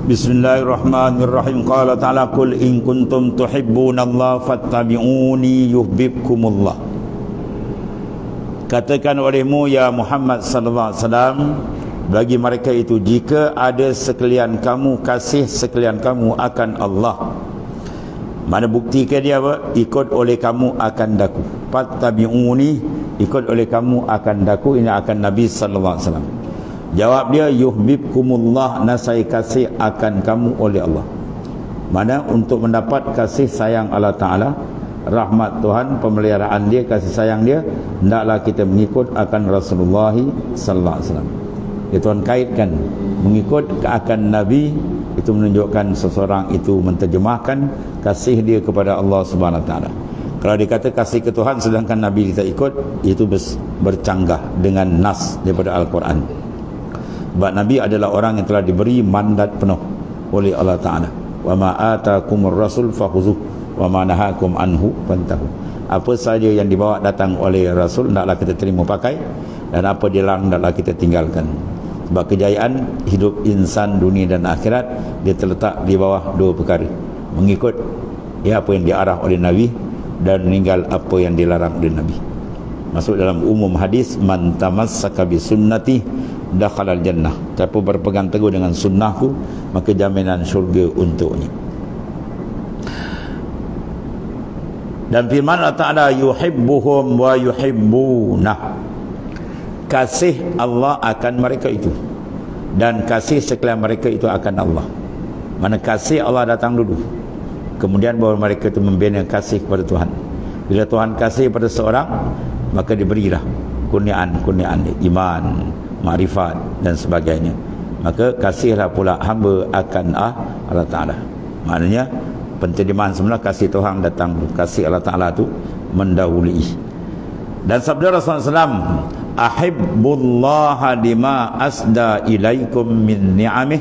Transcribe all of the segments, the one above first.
Bismillahirrahmanirrahim. Qala ta'ala qul in kuntum tuhibbunallaha fattabi'uni yuhibbukumullah. Katakan olehmu ya Muhammad sallallahu alaihi wasallam bagi mereka itu, jika ada sekalian kamu kasih sekalian kamu akan Allah, mana buktikan dia apa? Ikut oleh kamu akan daku. Fattabi'uni, ikut oleh kamu akan daku. Ini akan Nabi sallallahu alaihi wasallam. Jawab dia, yuhibbukumullah, nasai kasih akan kamu oleh Allah. Mana untuk mendapat kasih sayang Allah Ta'ala, rahmat Tuhan, pemeliharaan dia, kasih sayang dia, hendaklah kita mengikut akan Rasulullah sallallahu alaihi wasallam. Ya, Tuhan kaitkan mengikut akan Nabi itu menunjukkan seseorang itu menterjemahkan kasih dia kepada Allah Subhanahu Wa Taala. Kalau dikata kasih ke Tuhan sedangkan Nabi kita ikut, itu bercanggah dengan nas daripada Al-Quran. Sebab Nabi adalah orang yang telah diberi mandat penuh oleh Allah Ta'ala. Wa ma atakumur rasul fakhuzuh wa ma nahakum anhu fantahu. Apa sahaja yang dibawa datang oleh Rasul, hendaklah kita terima pakai, dan apa dilarang hendaklah kita tinggalkan. Sebab kejayaan hidup insan dunia dan akhirat dia terletak di bawah dua perkara: mengikut apa yang diarah oleh Nabi, dan meninggal apa yang dilarang oleh Nabi. Masuk dalam umum hadis, man tamassaka bi sunnati dakhalal jannah. Siapa berpegang teguh dengan sunnahku, maka jaminan syurga untuknya. Dan firman Allah Ta'ala, yuhibbuhum wa yuhibbunah. Kasih Allah akan mereka itu, dan kasih sekalian mereka itu akan Allah. Mana kasih Allah datang dulu, kemudian baru mereka itu membina kasih kepada Tuhan. Bila Tuhan kasih pada seorang, maka diberilah kurniaan-kurniaan iman, makrifat dan sebagainya. Maka kasihlah pula hamba akan Allah Ta'ala. Maknanya penterjemahan semula kasih Tuhan datang dulu, kasih Allah Ta'ala tu mendahului. Dan sabda Rasulullah SAW, ahibbullaha lima asda ilaikum min ni'amih.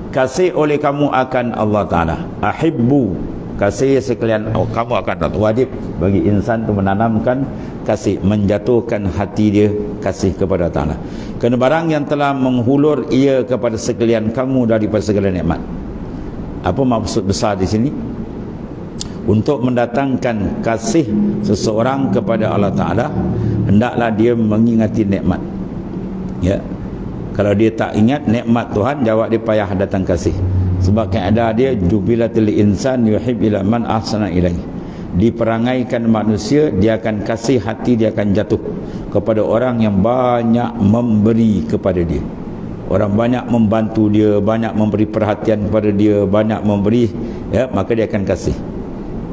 Kasih oleh kamu akan Allah Ta'ala. Ahibbu, kasih sekalian kamu akan Allah. Wajib bagi insan itu menanamkan kasih, menjatuhkan hati dia kasih kepada Ta'ala. Kerana barang yang telah menghulur ia kepada sekalian kamu daripada segala nikmat. Apa maksud besar di sini? Untuk mendatangkan kasih seseorang kepada Allah Ta'ala, hendaklah dia mengingati nikmat. Ya, kalau dia tak ingat nikmat Tuhan, jawab dia payah datang kasih. Sebab kaedah dia, jubilatil insan yuhib ila man ahsana ilaih. Diperangaikan manusia, dia akan kasih hati, dia akan jatuh kepada orang yang banyak memberi kepada dia. Orang banyak membantu dia, banyak memberi perhatian kepada dia, banyak memberi, ya, maka dia akan kasih.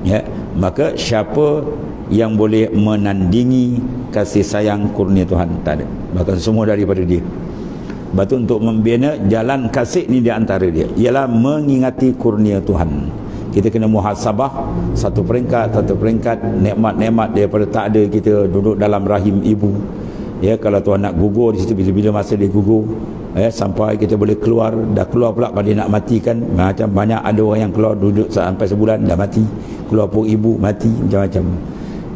Ya, maka siapa yang boleh menandingi kasih sayang kurnia Tuhan? Tak ada. Bahkan semua daripada dia. Batu untuk membina jalan kasih ni di antara dia ialah mengingati kurnia Tuhan. Kita kena muhasabah satu peringkat nikmat-nikmat daripada tak ada kita duduk dalam rahim ibu. Ya, kalau Tuhan nak gugur di situ, bila-bila masa dia gugur, ya, sampai kita boleh keluar, dah keluar pula pada nak matikan. Macam banyak ada orang yang keluar duduk sampai sebulan dah mati, keluar pun ibu mati, macam-macam.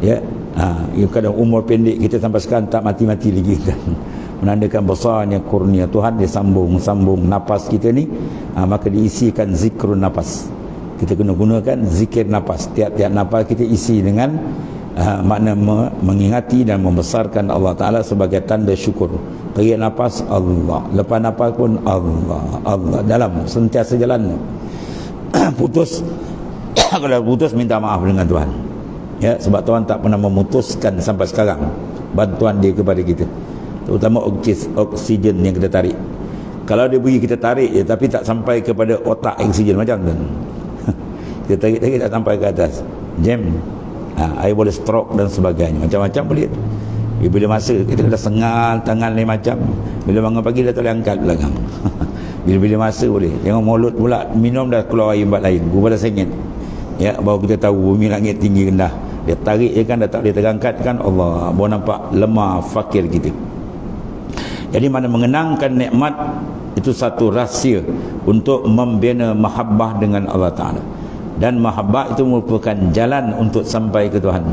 Ya, kadang umur pendek kita sampai sekarang tak mati-mati lagi kan. Menandakan besarnya kurnia Tuhan. Dia sambung nafas kita ni, maka diisikan zikrun nafas. Kita kena gunakan zikir nafas. Tiap-tiap nafas kita isi dengan makna mengingati dan membesarkan Allah Ta'ala sebagai tanda syukur. Tarik nafas Allah, lepas nafas pun Allah, Allah, dalam sentiasa jalan. Putus kalau putus, minta maaf dengan Tuhan. Ya, sebab Tuhan tak pernah memutuskan sampai sekarang bantuan dia kepada kita, terutama oksigen yang kita tarik. Kalau dia beri kita tarik je, tapi tak sampai kepada otak oksigen macam tu. Kita tarik tak sampai ke atas, jam, air boleh stroke dan sebagainya, macam-macam boleh. Bila masa kita dah sengal tangan lain macam, bila bangun pagi dah tak boleh angkat belakang. Bila-bila masa boleh. Jangan mulut pula minum dah keluar air empat lain, gua pada sengit. Ya, baru kita tahu bumi langit tinggi rendah. Dia tarik je kan, dah tak boleh terangkat kan. Allah, baru nampak lemah fakir kita. Jadi mana mengenangkan nikmat itu satu rahsia untuk membina mahabbah dengan Allah Ta'ala. Dan mahabbah itu merupakan jalan untuk sampai ke Tuhan.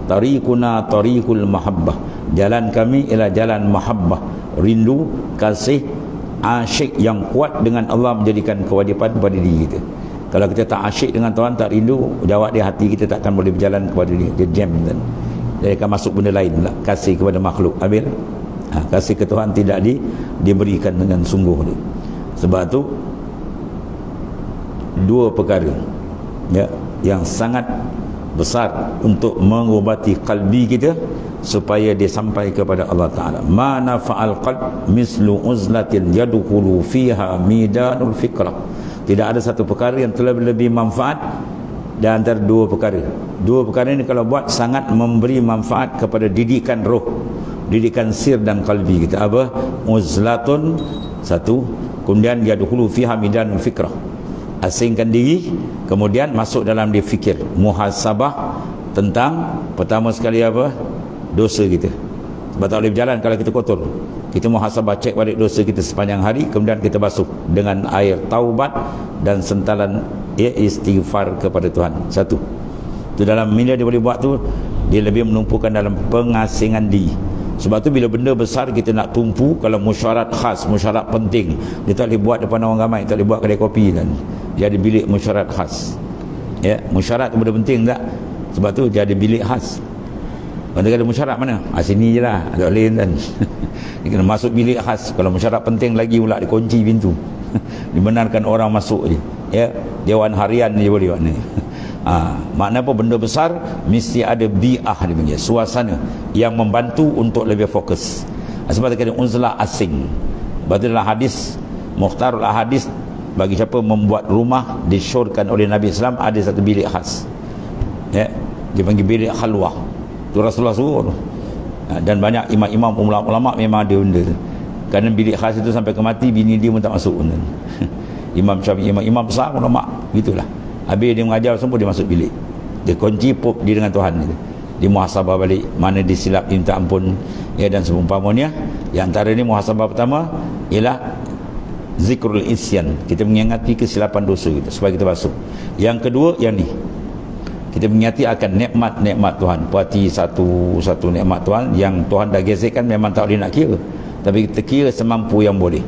Tariquna tariqul mahabbah. Jalan kami ialah jalan mahabbah, rindu, kasih asyik yang kuat dengan Allah menjadikan kewajipan kepada diri kita. Kalau kita tak asyik dengan Tuhan, tak rindu, jawab dia, hati kita takkan boleh berjalan kepada dia jam kan. Dia akan masuk benda lain pula, kasih kepada makhluk. Habis kasih ke Tuhan tidak diberikan dengan sungguh ni. Sebab tu dua perkara yang sangat besar untuk mengubati kalbi kita supaya dia sampai kepada Allah Ta'ala. Ma nafa'al qalb mislu uzlatin yadkhulu fiha midanul fikrah. Tidak ada satu perkara yang lebih manfaat dan antara dua perkara. Dua perkara ini kalau buat sangat memberi manfaat kepada didikan roh, didikan sir dan kalbi kita. Apa? Uzlatun, satu, kemudian yadkhulu fiha midanul fikrah, asingkan diri, kemudian masuk dalam dia fikir, muhasabah tentang pertama sekali apa? Dosa kita. Sebab tak boleh berjalan kalau kita kotor. Kita muhasabah, cek balik dosa kita sepanjang hari, kemudian kita basuh dengan air taubat dan sentalan istighfar kepada Tuhan. Satu. Itu dalam bila dia boleh buat tu, dia lebih menumpukan dalam pengasingan diri. Sebab tu bila benda besar kita nak tumpu, kalau musyarat khas, musyarat penting, dia tak boleh buat depan orang ramai, tak boleh buat kedai kopi kan. Dia ada bilik musyarat khas. Musyarat tu benda penting tak? Sebab tu dia ada bilik khas. Kalau dia ada musyarat mana? Sini je lah, tak boleh kan. Dia kena masuk bilik khas. Kalau musyarat penting lagi pula, dikunci pintu. Dibenarkan orang masuk je. Dewan harian je boleh buat ni. Makna apa? Benda besar mesti ada bi'ah dia panggil, suasana yang membantu untuk lebih fokus. Sebab dia kata uzlah asing. Sebab dalam hadis Mukhtarul Ahadis, bagi siapa membuat rumah disyorkan oleh Nabi SAW, ada satu bilik khas. Dia panggil bilik khalwah. Tu Rasulullah suruh. Dan banyak imam-imam ulama memang ada benda tu. Kerana bilik khas itu sampai ke mati bini dia pun tak masuk. Imam Syafi'i, imam besar ulama, gitulah. Habis dia mengajar semua, dia masuk bilik. Dia kunci pop dia dengan Tuhan dia. Dia muhasabah balik mana dia silap, dia minta ampun dan seumpamanya. Yang antara ni muhasabah pertama ialah zikrul isyan, kita mengingati kesilapan dosa kita supaya kita basuh. Yang kedua yang ni, kita mengingati akan nikmat-nikmat Tuhan. Perhati satu nikmat Tuhan yang Tuhan dah gesekkan, memang tak boleh nak kira, tapi kita kira semampu yang boleh.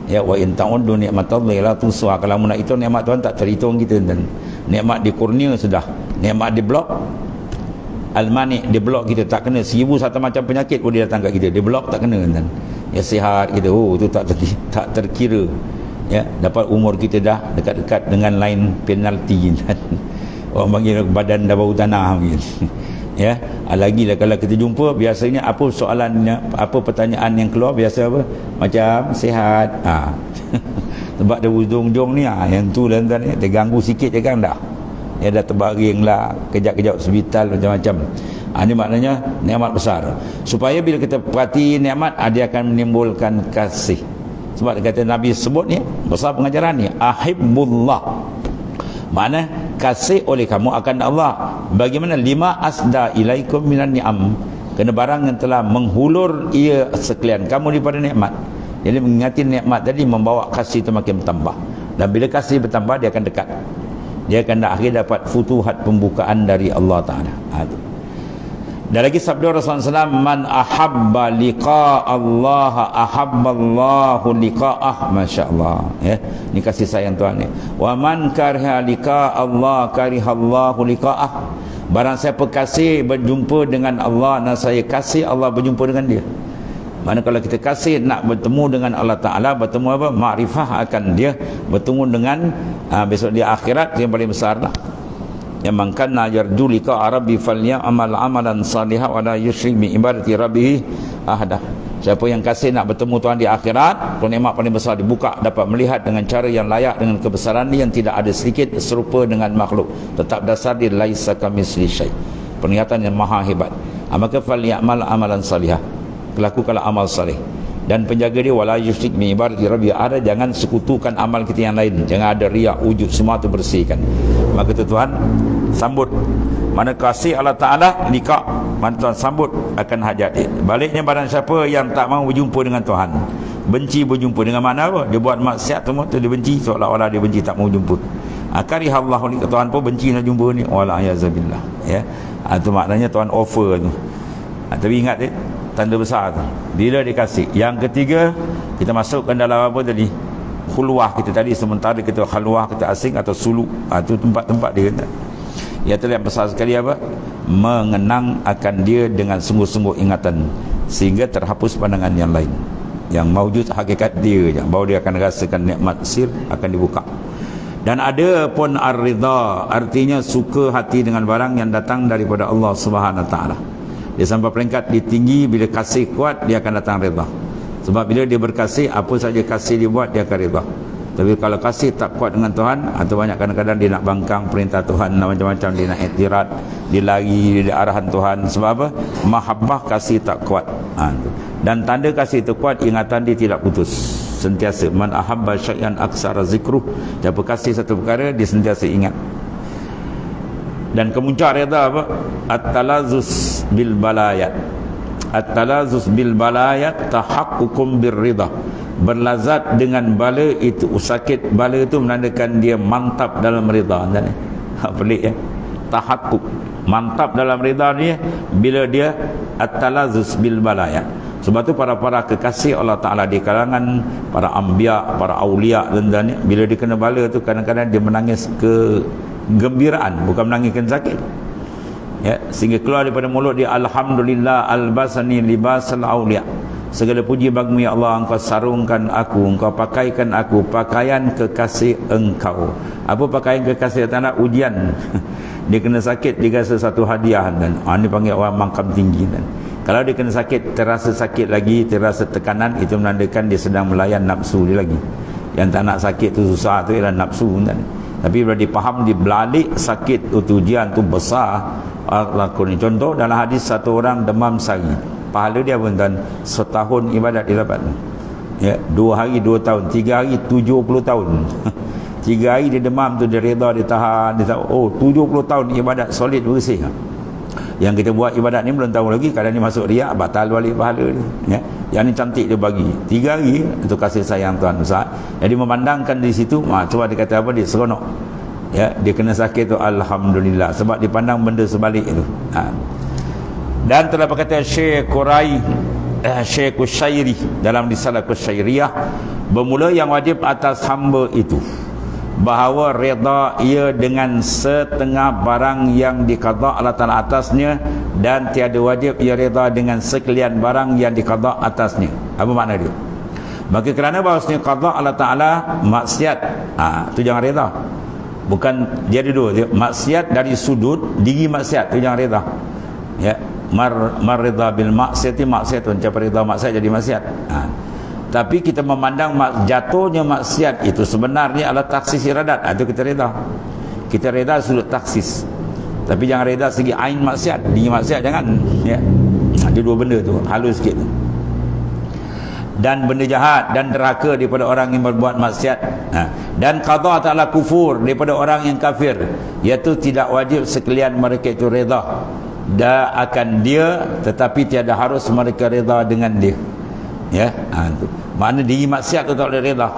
Wa in ta'uddu ni'matallahi la tuhsuha. Kalau nak itu nikmat Tuhan tak terhitung kita. Dan nikmat di kurnia sudah, nikmat di blok al-mani, di blok kita tak kena 1001 macam penyakit pun dia datang kat kita, di blok tak kena kan. Sihat kita, itu tak terkira. Dapat umur kita dah dekat-dekat dengan line penalti kan. Orang panggil badan dah bau tanah mungkin. Lagilah kalau kita jumpa, biasanya apa soalannya, apa pertanyaan yang keluar biasa apa? Macam sihat. Sebab dia ujung-ujung ni yang tu lah ni, dia ganggu sikit je kan dah. Dah terbaring lah, kejap-kejap hospital macam-macam. Ini maknanya nikmat besar. Supaya bila kita perhati nikmat, dia akan menimbulkan kasih. Sebab dia kata Nabi sebut ni, besar pengajaran ni, ahibbullah, mana kasih oleh kamu akan Allah. Bagaimana? Lima asda ilaikum minan ni'am, kena barang yang telah menghulur ia sekalian kamu daripada nikmat. Jadi mengingati nikmat tadi membawa kasih itu makin bertambah. Dan bila kasih bertambah, dia akan dekat, dia akan akhir dapat futuhat pembukaan dari Allah Ta'ala. Dan lagi sabda Rasulullah SAW, man ahabba liqa Allah ahabballahu liqa'ah. Masya Allah. Ini kasih sayang Tuhan ni. Wa man kariha liqa Allah karihallahu liqa'ah. Barang siapa kasih berjumpa dengan Allah, dan saya kasih Allah berjumpa dengan dia. Mana kalau kita kasih nak bertemu dengan Allah Ta'ala, bertemu apa? Ma'rifah akan dia, bertemu dengan besok di akhirat yang paling besar lah. Yang mangkana yarju liqa rabbi falyamal amalan salihan wa la yusyrik bi ibadati rabbih ahada. Siapa yang kasih nak bertemu Tuhan di akhirat, nikmat paling besar dibuka, dapat melihat dengan cara yang layak dengan kebesaran dia yang tidak ada sedikit serupa dengan makhluk. Tetap dasar dia laisa kamitsli syai, penglihatan yang maha hebat. Maka falyamal amalan salihah, lakukanlah amal saleh, dan penjaga dia wala yusyrik bi ibadati rabbih ahada. Jangan sekutukan amal kita yang lain, jangan ada riak, wujud, semua tu bersihkan. Maka tu Tuhan sambut. Mana kasih Allah Ta'ala liqa, mana Tuhan sambut akan hajat dia. Baliknya barang siapa yang tak mahu berjumpa dengan Tuhan, benci berjumpa, dengan mana apa? Dia buat maksiat semua tu dia benci, seolah-olah dia benci, tak mahu jumpa. Karihallahu liqa, Tuhan pun benci nak jumpa ni, wala ayazabillah. Itu maknanya Tuhan offer tu. Tapi ingat tanda besar tu bila dikasih. Yang ketiga, kita masukkan dalam apa tadi, khulwah kita tadi, sementara kita khalwah, kita asing atau suluk, itu tempat-tempat dia kata. Iaitu yang besar sekali apa, mengenang akan dia dengan sungguh-sungguh ingatan sehingga terhapus pandangan yang lain. Yang maujud hakikat dia je, baru dia akan rasakan nikmat sir akan dibuka. Dan ada pun ar-ridha, artinya suka hati dengan barang yang datang daripada Allah Subhanahu Wa Taala. Dia sampai peringkat tinggi, bila kasih kuat dia akan datang ridha. Sebab bila dia berkasih, apa saja kasih dia buat, dia akan ridha. Tapi kalau kasih tak kuat dengan Tuhan, atau banyak kadang-kadang dia nak bangkang perintah Tuhan, macam-macam dia nak iktirat, dia lari dari arahan Tuhan. Sebab apa? Mahabbah kasih tak kuat. Dan tanda kasih itu kuat, ingatan dia tidak putus, sentiasa. Man ahabba syai'an aksara zikruh, siapa kasih satu perkara, dia sentiasa ingat. Dan kemuncak reda apa? At-talazus bil balayat. At-talazus bil balayat tahaqqukum bir ridha. Berlazat dengan bala itu, sakit bala itu menandakan dia mantap dalam ridha. Pelik ya. Tahakkuk, mantap dalam ridha ni bila dia at-talazus bil balayat. Sebab tu para kekasih Allah Ta'ala di kalangan para anbiya, para awliya dan bila dia kena bala tu kadang-kadang dia menangis kegembiraan, bukan menangis kena sakit. Ya, sehingga keluar daripada mulut dia, alhamdulillah albasani libasal awliya. Segala puji bagimu ya Allah, engkau sarungkan aku, engkau pakaikan aku pakaian kekasih engkau. Apa pakaian kekasih tanah? Ujian. Dia kena sakit, dia rasa satu hadiah kan. Ini panggil orang makam tinggi kan. Kalau dia kena sakit, terasa sakit lagi, terasa tekanan, itu menandakan dia sedang melayan nafsu dia lagi. Yang tak nak sakit tu susah tu ialah nafsu kan. Tapi bila dipaham di belalik sakit tu, ujian tu besar lakon. Contoh dalam hadis, satu orang demam sehari, pahala dia pun tuan, setahun ibadat dia dapat. Ya, 2 hari 2 tahun, 3 hari 70 tahun. 3 hari dia demam tu, dia reda, dia tahan, dia tahu, oh 70 tahun ibadat solid bersih. Yang kita buat ibadat ni belum tahu lagi, kadang ni masuk riak, batal balik pahala dia. Ya, yang ni cantik dia bagi 3 hari, itu kasih sayang Tuhan besar. Jadi memandangkan di situ, coba dia kata apa, dia seronok. Ya, dia kena sakit tu alhamdulillah, sebab dipandang benda sebalik itu. Dan telah berkata Syekh Qushairi dalam risalah Qushairiyah, bermula yang wajib atas hamba itu bahawa reda ia dengan setengah barang yang diqada Allah Ta'ala atasnya, dan tiada wajib ia reda dengan sekalian barang yang diqada atasnya. Apa makna dia? Maka kerana bahawasanya qada Allah Ta'ala maksiat, tu jangan reda. Bukan, dia ada dua, maksiat dari sudut diri maksiat, tu jangan reda. Ya, mar reda bil maksiati maksiatun, siapa reda maksiat jadi maksiat. Tapi kita memandang jatuhnya maksiat itu sebenarnya adalah taksis iradat, itu kita reda. Kita reda sudut taksis. Tapi jangan reda segi ain maksiat, diri maksiat jangan. Ya, ada dua benda tu, halus sikit. Dan benda jahat dan derhaka daripada orang yang berbuat maksiat, dan qada ta'ala kufur daripada orang yang kafir, iaitu tidak wajib sekalian mereka itu reda akan dia, tetapi tiada harus mereka reda dengan dia. Ya, itu makna diri maksiat tu tak boleh reda.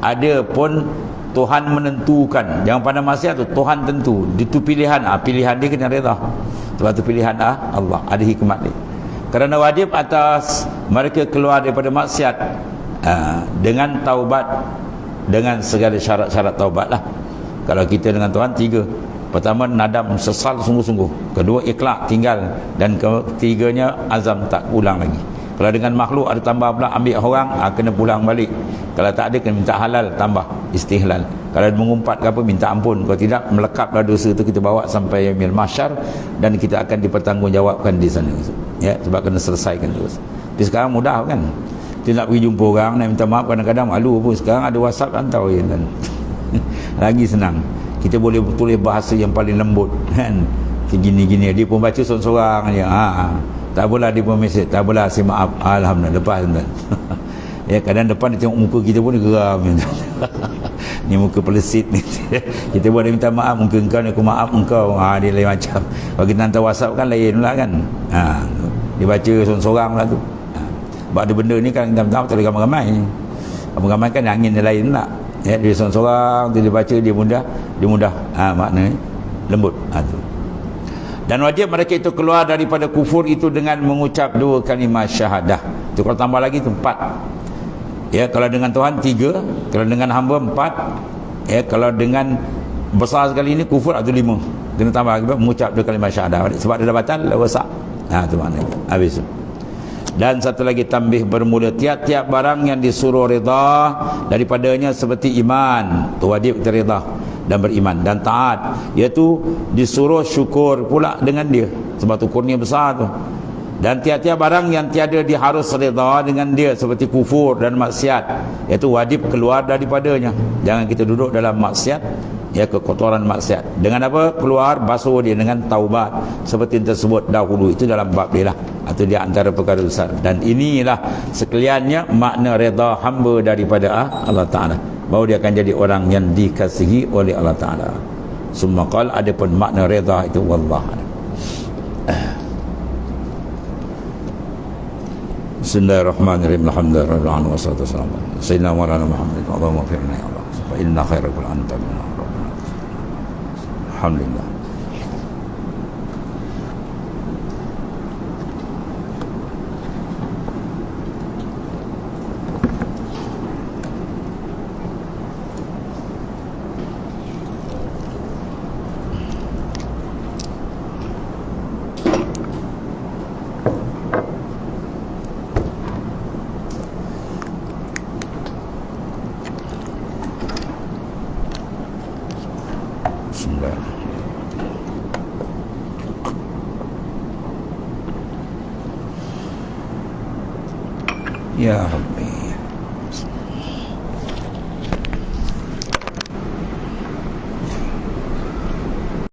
Ada pun Tuhan menentukan, jangan pandang maksiat tu Tuhan tentu, itu pilihan, pilihan dia kena reda. Sebab tu pilihan Allah, ada hikmat dia. Kerana wajib atas mereka keluar daripada maksiat dengan taubat, dengan segala syarat-syarat taubat lah. Kalau kita dengan Tuhan 3. Pertama, nadam, sesal sungguh-sungguh. Kedua, ikhlas tinggal. Dan ketiganya, azam tak ulang lagi. Kalau dengan makhluk ada tambah pula, ambil orang, kena pulang balik. Kalau tak ada, kena minta halal, tambah istihlal. Kalau mengumpat ke apa, minta ampun. Kalau tidak, melekaplah dosa itu kita bawa sampai yaumil mahsyar, dan kita akan dipertanggungjawabkan di sana. Ya, sebab kena selesaikan terus. Tapi sekarang mudah kan, kita nak pergi jumpa orang, nak minta maaf, kadang-kadang malu pun. Sekarang ada WhatsApp, hantar je kan. Lagi senang, kita boleh tulis bahasa yang paling lembut kan, gini-gini, dia pun baca sorang-sorang je. Tak apalah, dia pun mesej, tak apalah, saya maaf, alhamdulillah, lepas tuan. Ya, kadang depan dia tengok muka kita pun dia geram. Ni muka pelesit ni. Kita pun ada minta maaf, muka engkau ni, aku maaf engkau. Dia lain macam. Kalau kita hantar WhatsApp kan lain pula kan. Dia baca sorang-sorang pula tu. Sebab ada benda ni kan kita minta maaf, tak boleh ramai-ramai. Ramai-ramai kan angin dia lain pula. Ya, dia sorang-sorang, dia baca, dia mudah, makna lembut. Tu. Dan wajib mereka itu keluar daripada kufur itu dengan mengucap 2 kalimah syahadah. Itu kalau tambah lagi itu 4. Ya, kalau dengan Tuhan 3, kalau dengan hamba 4. Ya, kalau dengan besar sekali ini kufur atau 5. Kena tambah lagi mengucap 2 kalimah syahadah. Sebab dia dah batal, dah rosak. Itu maknanya. Habis itu. Dan satu lagi tambih bermula, tiap-tiap barang yang disuruh rida daripadanya seperti iman, tu wajib kita rida dan beriman dan taat, iaitu disuruh syukur pula dengan dia, sebab tu kurnia besar tu. Dan tiap-tiap barang yang tiada diharus rida dengan dia seperti kufur dan maksiat, iaitu wajib keluar daripadanya. Jangan kita duduk dalam maksiat, ya, kekotoran maksiat. Dengan apa? Keluar, basuh dia dengan taubat, seperti yang tersebut dahulu. Itu dalam bab dia lah, atau dia antara perkara besar. Dan inilah sekaliannya makna redha hamba daripada Allah Ta'ala, bahawa dia akan jadi orang yang dikasihi oleh Allah Ta'ala. Summa qala, adapun makna redha itu wallahu. Bismillahirrahmanirrahim. Alhamdulillah wassalatu wassalamu ala sayyidina wa ala Muhammad. Allahumma firna ya Allah, fa inna khairal Qur'an tabina. Alhamdulillah. Bismillah. Ya Rabb.